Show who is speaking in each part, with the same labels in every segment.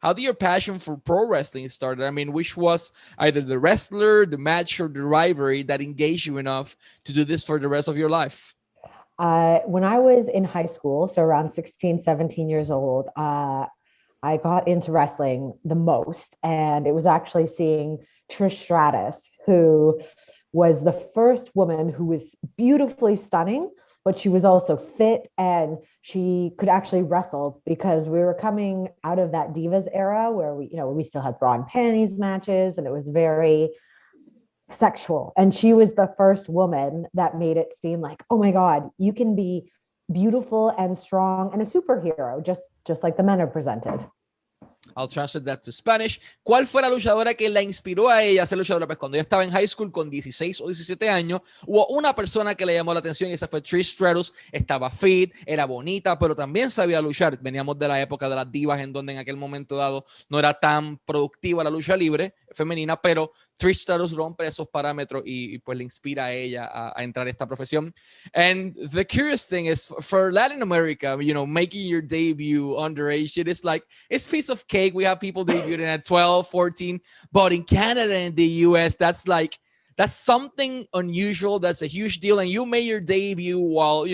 Speaker 1: how did your passion for pro wrestling started? I mean, which was either the wrestler, the match, or the rivalry that engaged you enough to do this for the rest of your life?
Speaker 2: When I was in high school, so around 16, 17 years old, I got into wrestling the most. And it was actually seeing Trish Stratus, who was the first woman who was beautifully stunning, but she was also fit and she could actually wrestle, because we were coming out of that Divas era where we still had bra and panties matches and it was very sexual. And she was the first woman that made it seem like, oh my God, you can be beautiful and strong and a superhero, just like the men are presented.
Speaker 1: I'll translate that to Spanish. ¿Cuál fue la luchadora que la inspiró a ella a ser luchadora? Pues cuando ella estaba en high school con 16 o 17 años, hubo una persona que le llamó la atención y esa fue Trish Stratus. Estaba fit, era bonita, pero también sabía luchar. Veníamos de la época de las divas, en donde en aquel momento dado no era tan productiva la lucha libre femenina, pero Trish Stratus rompe esos parámetros y pues le inspira a ella a entrar a esta profesión. And the curious thing is, for Latin America, making your debut underage, it's piece of cake. We have people debuting at 12, 14, but in Canada and the US, that's something unusual. That's a huge deal. And you made your debut while,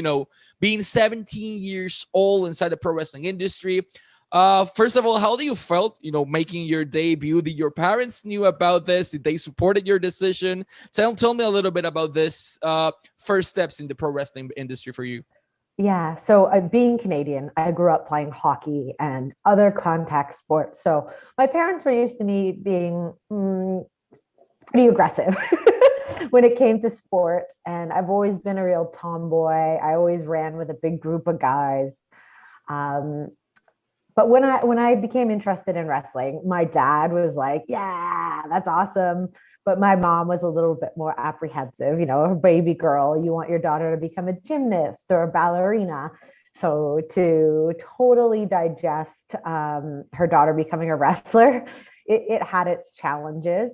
Speaker 1: being 17 years old inside the pro wrestling industry. First of all, how do you felt, making your debut? Did your parents knew about this? Did they supported your decision? Tell me a little bit about this first steps in the pro wrestling industry for you.
Speaker 2: Yeah, so being Canadian, I grew up playing hockey and other contact sports. So my parents were used to me being pretty aggressive when it came to sports. And I've always been a real tomboy. I always ran with a big group of guys. But when I became interested in wrestling, my dad was like, yeah, that's awesome. But my mom was a little bit more apprehensive, a baby girl, you want your daughter to become a gymnast or a ballerina. So to totally digest her daughter becoming a wrestler, it had its challenges.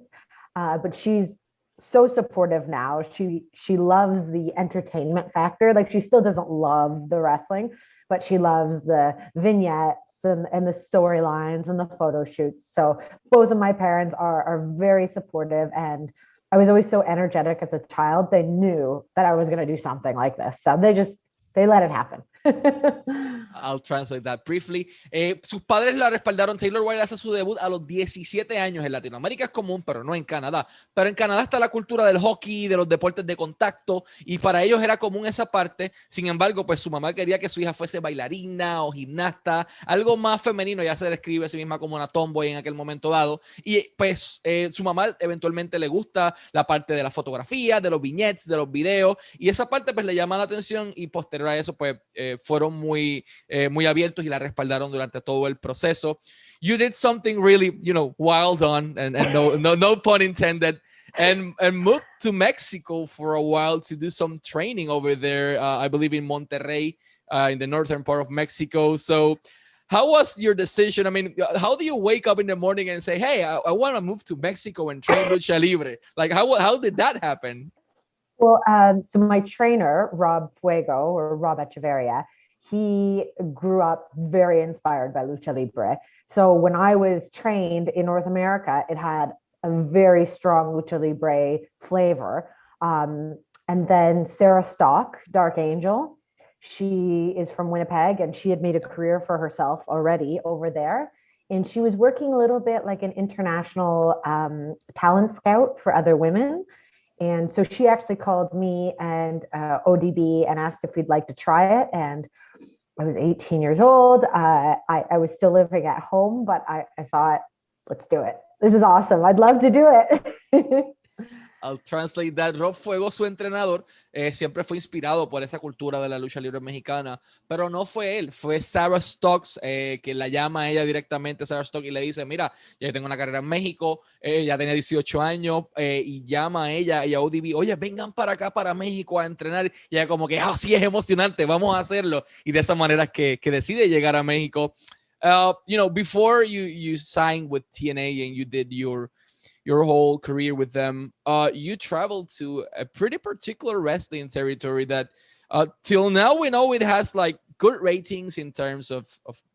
Speaker 2: But she's so supportive now. She loves the entertainment factor. Like, she still doesn't love the wrestling, but she loves the vignettes and the storylines and the photo shoots. So both of my parents are very supportive, and I was always so energetic as a child. They knew that I was going to do something like this. So they let it happen.
Speaker 1: I'll translate that briefly. Sus padres la respaldaron. Taylor Wilde hace su debut a los 17 años. En Latinoamérica es común, pero no en Canadá. Pero en Canadá está la cultura del hockey, de los deportes de contacto, y para ellos era común esa parte. Sin embargo, pues su mamá quería que su hija fuese bailarina o gimnasta, algo más femenino. Ya se describe a sí misma como una tomboy en aquel momento dado. Y pues su mamá eventualmente le gusta la parte de la fotografía, de los vignettes, de los videos, y esa parte pues le llama la atención, y posterior a eso pues fueron muy abiertos y la respaldaron durante todo el proceso. You did something really, wild on, and no pun intended, and moved to Mexico for a while to do some training over there, I believe in Monterrey, in the northern part of Mexico. So how was your decision? I mean, how do you wake up in the morning and say, hey, I want to move to Mexico and train Lucha Libre? Like, how did that happen?
Speaker 2: Well, so my trainer, Rob Echeverria, he grew up very inspired by Lucha Libre. So when I was trained in North America, it had a very strong Lucha Libre flavor. And then Sarah Stock, Dark Angel, she is from Winnipeg, and she had made a career for herself already over there. And she was working a little bit like an international talent scout for other women. And so she actually called me and ODB and asked if we'd like to try it. And I was 18 years old. I was still living at home, but I thought, let's do it. This is awesome. I'd love to do it.
Speaker 1: I'll translate that. Rob Fuego, su entrenador, siempre fue inspirado por esa cultura de la lucha libre mexicana, pero no fue él, fue Sarah Stocks, que la llama a ella directamente, Sarah Stocks, y le dice, mira, ya tengo una carrera en México, ya tenía 18 años, y llama a ella y a ODB, oye, vengan para acá, para México a entrenar, y ella como que, sí, es emocionante, vamos a hacerlo, y de esa manera es que decide llegar a México. Before you signed with TNA and you did your whole career with them, you traveled to a pretty particular wrestling territory that till now we know it has like good ratings in terms of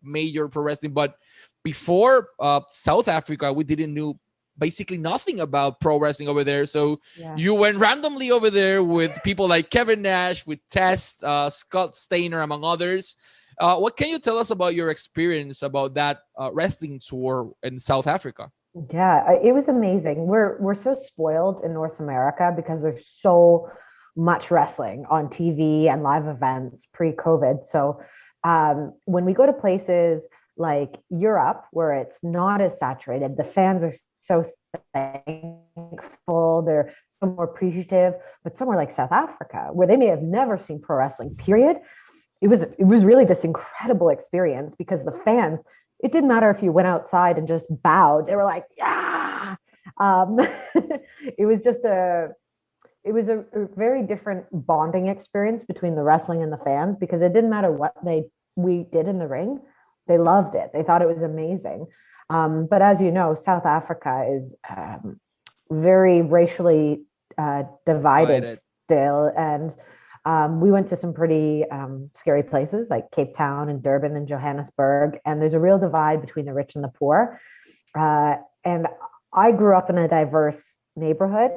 Speaker 1: major pro wrestling, but before South Africa, we didn't know basically nothing about pro wrestling over there. So you went randomly over there with people like Kevin Nash, with Test, Scott Steiner, among others. What can you tell us about your experience about that wrestling tour in South Africa?
Speaker 2: Yeah, it was amazing. We're so spoiled in North America because there's so much wrestling on TV and live events pre-COVID. So when we go to places like Europe, where it's not as saturated, the fans are so thankful, they're so more appreciative. But somewhere like South Africa, where they may have never seen pro wrestling, period, it was really this incredible experience because the fans, it didn't matter if you went outside and just bowed, they were like, yeah. It was just it was a very different bonding experience between the wrestling and the fans, because it didn't matter what we did in the ring, they loved it, they thought it was amazing. But as you know, South Africa is very racially divided still, and we went to some pretty scary places like Cape Town and Durban and Johannesburg, and there's a real divide between the rich and the poor. And I grew up in a diverse neighborhood,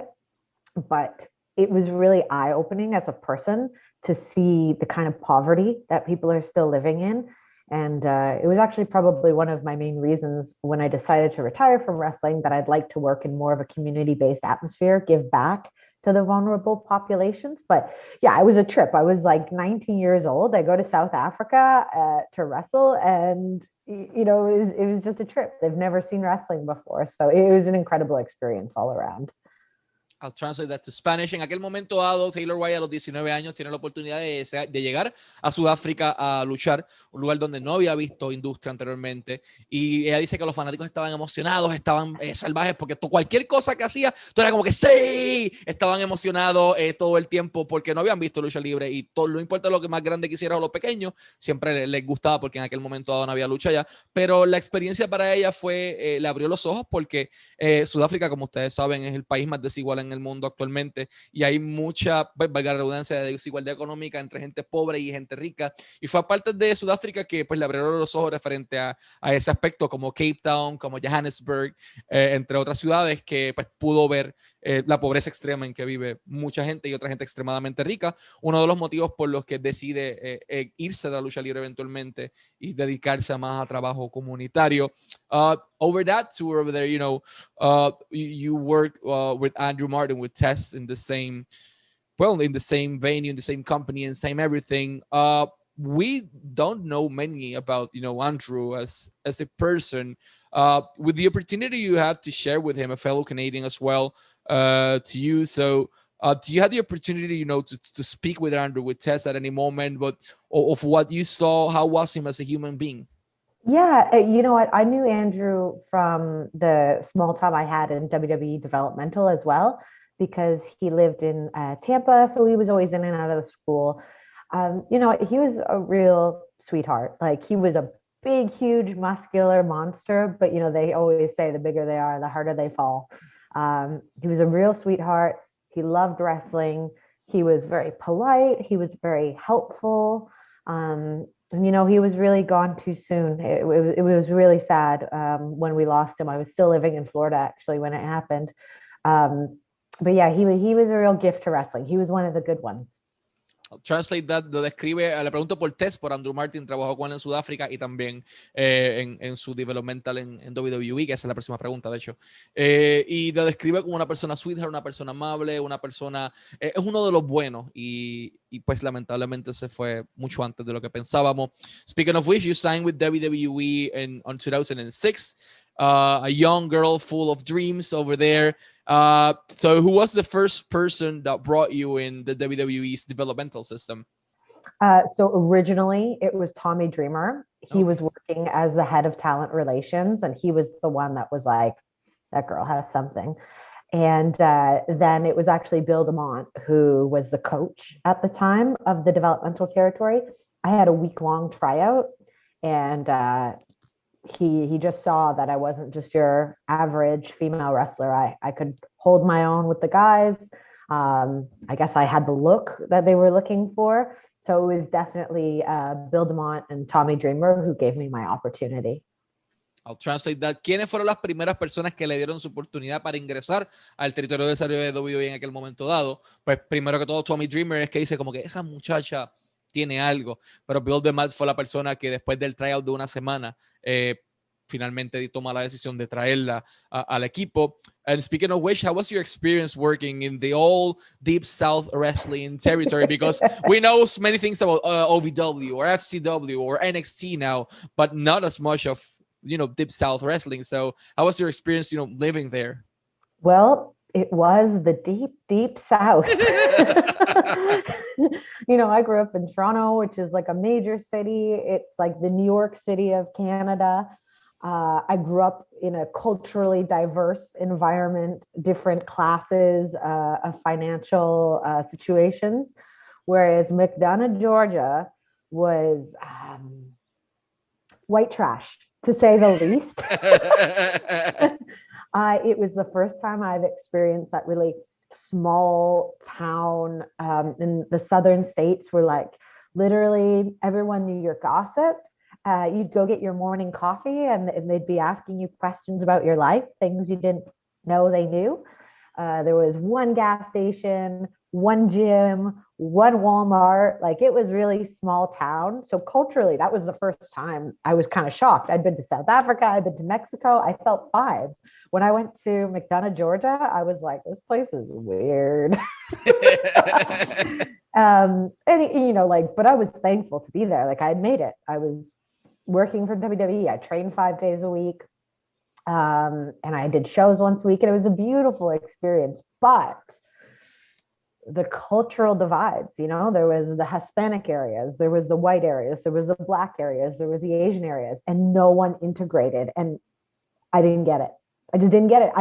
Speaker 2: but it was really eye-opening as a person to see the kind of poverty that people are still living in. And it was actually probably one of my main reasons when I decided to retire from wrestling, that I'd like to work in more of a community-based atmosphere, give back to the vulnerable populations. But yeah, it was a trip. I was like 19 years old. I go to South Africa to wrestle, and you know, it was just a trip. They've never seen wrestling before. So it was an incredible experience all around.
Speaker 1: I'll translate that to Spanish. En aquel momento dado, Taylor Wilde a los 19 años tiene la oportunidad de llegar a Sudáfrica a luchar, un lugar donde no había visto industria anteriormente. Y ella dice que los fanáticos estaban emocionados, estaban salvajes, porque cualquier cosa que hacía, todo era como que ¡sí! Estaban emocionados todo el tiempo porque no habían visto lucha libre, y todo, no importa lo que más grande quisiera o lo pequeño, siempre les gustaba, porque en aquel momento dado no había lucha allá. Pero la experiencia para ella fue, le abrió los ojos, porque Sudáfrica, como ustedes saben, es el país más desigual en el mundo actualmente, y hay mucha, valga la redundancia, de desigualdad económica entre gente pobre y gente rica, y fue aparte de Sudáfrica que pues le abrieron los ojos referente a ese aspecto, como Cape Town, como Johannesburg, entre otras ciudades, que pues pudo ver la pobreza extrema en que vive mucha gente y otra gente extremadamente rica. Uno de los motivos por los que decide irse de la lucha libre eventualmente y dedicarse más a trabajo comunitario. Over that tour over there, you know, you worked with Andrew Martin, with Tess, in the same venue, in the same company, and same everything. We don't know many about, you know, Andrew as a person. With the opportunity you have to share with him, a fellow Canadian as well, to you. So do you have the opportunity, you know, to speak with Andrew, with Tess at any moment, but of what you saw, how was him as a human being?
Speaker 2: Yeah, you know what? I knew Andrew from the small time I had in WWE developmental as well, because he lived in Tampa, so he was always in and out of the school. You know, he was a real sweetheart. Like, he was a big, huge, muscular monster, but you know, they always say the bigger they are, the harder they fall. He was a real sweetheart. He loved wrestling. He was very polite. He was very helpful. And, you know, he was really gone too soon. It was really sad when we lost him. I was still living in Florida, actually, when it happened. But yeah, he was a real gift to wrestling. He was one of the good ones.
Speaker 1: Translate that, lo describe, le pregunto por Tess, por Andrew Martin, trabajó con él en Sudáfrica y también en su developmental en WWE, que esa es la próxima pregunta, de hecho. Y lo describe como una persona sweetheart, una persona amable, una persona, es uno de los buenos, y pues lamentablemente se fue mucho antes de lo que pensábamos. Speaking of which, you signed with WWE in 2006. A young girl full of dreams over there. So who was the first person that brought you in the WWE's developmental system?
Speaker 2: So originally it was Tommy Dreamer. He was working as the head of talent relations, and he was the one that was like, that girl has something. And then it was actually Bill DeMont, who was the coach at the time of the developmental territory. I had a week-long tryout, and he just saw that I wasn't just your average female wrestler. I could hold my own with the guys. I guess I had the look that they were looking for. So it was definitely Bill DeMont and Tommy Dreamer who gave me my opportunity.
Speaker 1: I'll translate that. ¿Quiénes fueron las primeras personas que le dieron su oportunidad para ingresar al territorio de desarrollo de WWE en aquel momento dado? Pues primero que todo, Tommy Dreamer es que dice como que esa muchacha tiene algo, pero Bill DeMott fue la persona que después del tryout de una semana finalmente toma la decisión de traerla al equipo. And speaking of which, how was your experience working in the all Deep South wrestling territory? Because we know many things about OVW or FCW or NXT now, but not as much of Deep South wrestling. So how was your experience, living there?
Speaker 2: Well, it was the deep, deep South. I grew up in Toronto, which is like a major city. It's like the New York City of Canada. I grew up in a culturally diverse environment, different classes of financial situations, whereas McDonough, Georgia was white trash, to say the least. It was the first time I've experienced that really small town in the southern states where like literally everyone knew your gossip. You'd go get your morning coffee and they'd be asking you questions about your life, things you didn't know they knew. There was one gas station, one gym, one Walmart. Like it was really small town. So culturally, that was the first time I was kind of shocked. I'd been to South Africa, I'd been to Mexico. I felt fine. When I went to McDonough, Georgia, I was like, this place is weird. But I was thankful to be there. Like I had made it. I was working for WWE. I trained 5 days a week. And I did shows once a week, and it was a beautiful experience. But the cultural divides, there was the Hispanic areas, there was the white areas, there was the black areas, there was the Asian areas, and no one integrated. And I didn't get it. I just didn't get it.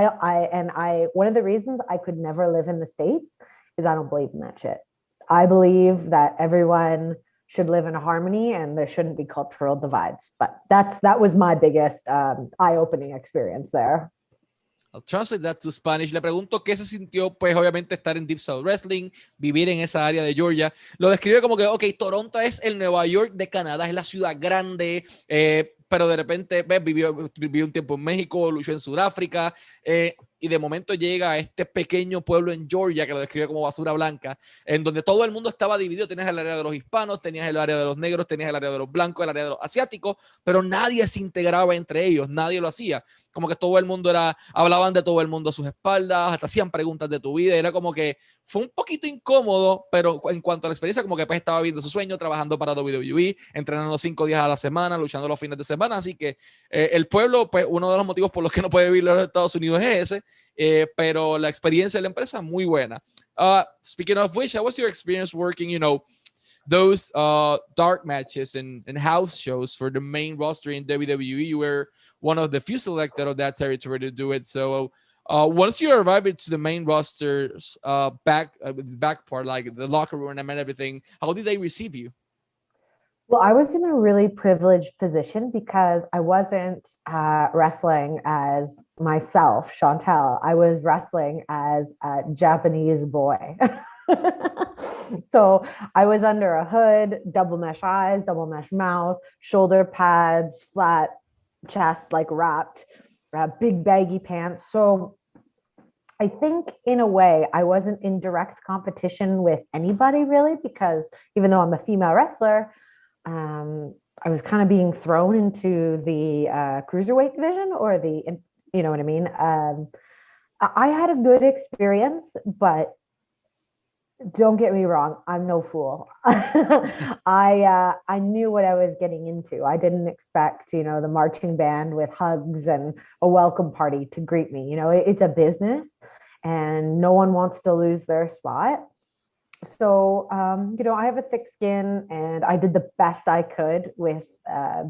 Speaker 2: One of the reasons I could never live in the States is I don't believe in that shit. I believe that everyone should live in harmony and there shouldn't be cultural divides. But that was my biggest eye-opening experience there.
Speaker 1: I'll translate that to Spanish. Le pregunto qué se sintió, pues obviamente estar en Deep South Wrestling, vivir en esa área de Georgia. Lo describe como que, ok, Toronto es el Nueva York de Canadá, es la ciudad grande, pero de repente vivió un tiempo en México, luchó en Sudáfrica, y de momento llega a este pequeño pueblo en Georgia, que lo describe como basura blanca, en donde todo el mundo estaba dividido. Tenías el área de los hispanos, tenías el área de los negros, tenías el área de los blancos, el área de los asiáticos, pero nadie se integraba entre ellos, nadie lo hacía. Como que todo el mundo hablaban de todo el mundo a sus espaldas, hasta hacían preguntas de tu vida, era como que fue un poquito incómodo, pero en cuanto a la experiencia, como que pues estaba viviendo su sueño, trabajando para WWE, entrenando 5 días a la semana, luchando los fines de semana, así que el pueblo, pues uno de los motivos por los que no puede vivir en los Estados Unidos es ese, pero la experiencia de la empresa muy buena. Speaking of which, how was your experience working, those dark matches and house shows for the main roster in WWE? You were one of the few selected of that territory to do it. So once you arrived into the main roster's back part, like the locker room and everything, how did they receive you?
Speaker 2: Well, I was in a really privileged position because I wasn't wrestling as myself, Chantel. I was wrestling as a Japanese boy. So I was under a hood, double mesh eyes, double mesh mouth, shoulder pads, flat chest, like wrapped, big baggy pants. So I think in a way I wasn't in direct competition with anybody really, because even though I'm a female wrestler, I was kind of being thrown into the cruiserweight division, or you know what I mean? I had a good experience, but don't get me wrong, I'm no fool. I knew what I was getting into. I didn't expect, the marching band with hugs and a welcome party to greet me. It's a business and no one wants to lose their spot. So, I have a thick skin and I did the best I could with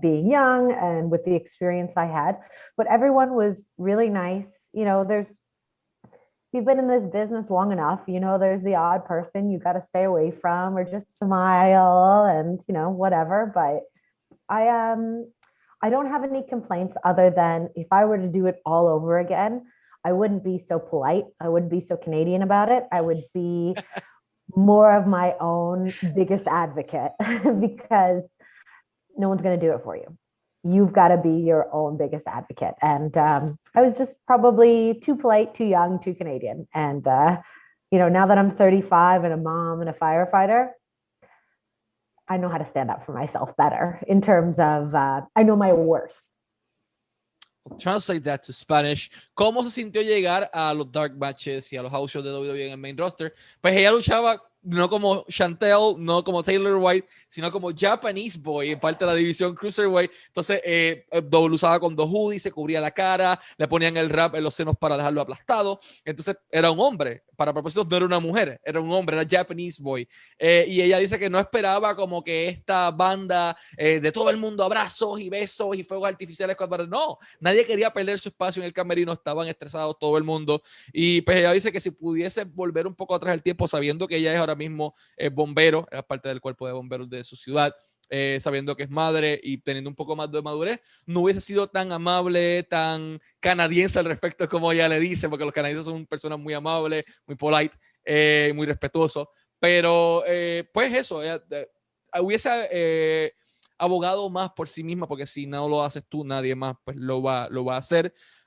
Speaker 2: being young and with the experience I had. But everyone was really nice. You've been in this business long enough, there's the odd person you got to stay away from or just smile and, whatever. But I don't have any complaints other than if I were to do it all over again, I wouldn't be so polite. I wouldn't be so Canadian about it. I would be more of my own biggest advocate because no one's going to do it for you. you've got to be your own biggest advocate. And I was just probably too polite, too young, too Canadian. And, now that I'm 35 and a mom and a firefighter, I know how to stand up for myself better in terms of, I know my worth.
Speaker 1: Translate that to Spanish. ¿Cómo se sintió llegar a los dark matches y a los house shows de WWE en el main roster? Pues ella luchaba no como Chantel, no como Taylor White, sino como Japanese Boy, en parte de la división Cruiserweight. Entonces, usaba con 2 hoodies, se cubría la cara, le ponían el wrap en los senos para dejarlo aplastado. Entonces, era un hombre. Para propósitos, no era una mujer, era un hombre, era Japanese Boy. Y ella dice que no esperaba como que esta banda de todo el mundo abrazos y besos y fuegos artificiales. No, nadie quería perder su espacio en el camerino, estaban estresados todo el mundo. Y pues ella dice que si pudiese volver un poco atrás el tiempo, sabiendo que ella es ahora mismo bombero, era parte del cuerpo de bomberos de su ciudad, sabiendo que es madre y teniendo un poco más de madurez, no hubiese sido tan amable, tan canadiense al respecto como ella le dice, porque los canadienses son personas muy amables, muy polite, muy respetuosos, pero pues eso, hubiese abogado más por sí misma, porque si no lo haces tú, nadie más pues lo va a hacer.